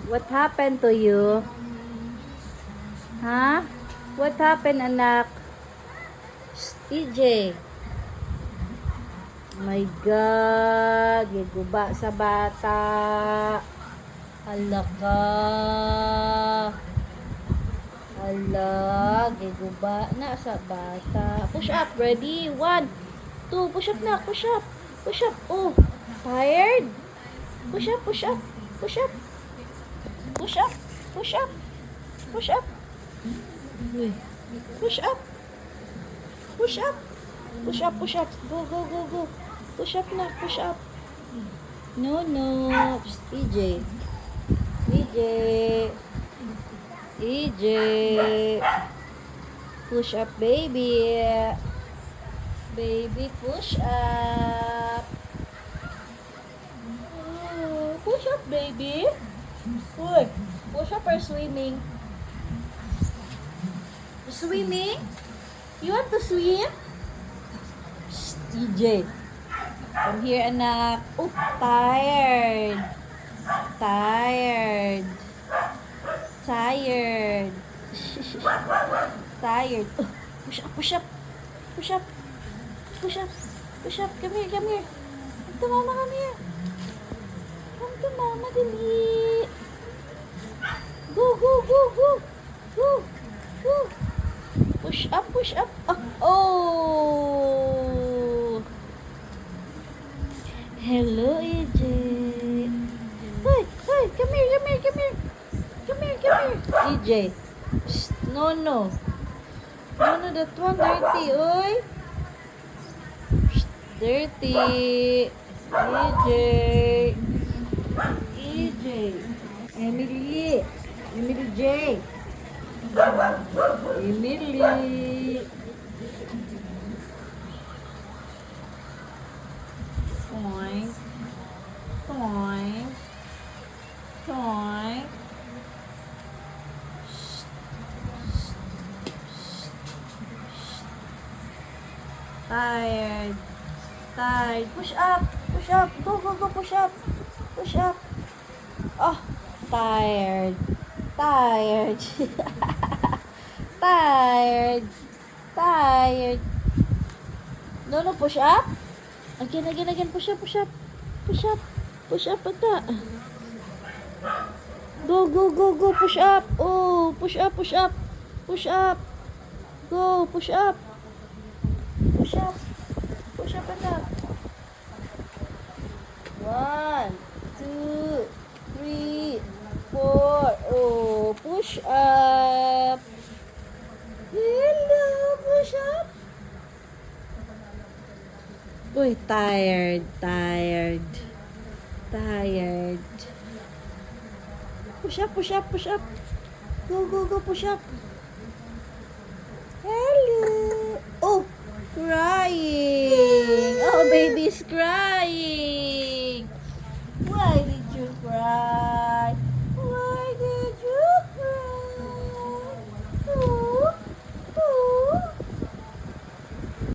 What happened to you? Huh? What happened, anak? TJ. My God. Giguba sa bata. Hala ka. Hala. Giguba na sa bata. Push up. Ready? 1, 2. Push up na. Push up. Push up. Oh. Tired? Push up. Push up. Push up. Push up. Push up. Push up. Uy. Push up. Push up. Push up. Push up. Go, go, go, go. Push up na. Push up. No, no. EJ. EJ. EJ. Push up, baby. Baby, push up. Oh, push up, baby. Uy. Push up or swimming? Swimming? You want to swim? Shh, EJ. Come here, anak. Oh, tired. Tired. Tired. Tired. Oh, push up, push up. Push up. Push up. Push up. Come here, come here. Come to mama, come here. Come to mama, dali. Go, go, go, go. Go. Go. Push up, push up. Oh. Hello, AJ. Hey, hey, come here, come here, come here. Come here, come here. EJ. Shh, no, no. No, no, that one dirty, oy. Shh, dirty. EJ. EJ. Emily. Emily J. Emily. Toink. Toink. Toink. Tired. Tired. Push up. Push up. Go, go, go. Push up. Push up. Oh, tired. Tired. Tired. Tired. No, no, push up. Again, again, again. Push up, push up. Push up. Push up, bata. Go, go, go, go. Push up. Oh, push up, push up. Push up. Go, push up. Push up. Push up, bata. 1, 2, 3, 4. Oh, push up. Hello, push up. Uy, tired, tired, tired. Push up, push up, push up. Go, go, go, push up. Hello. Oh, crying. Oh, baby's crying. Why did you cry?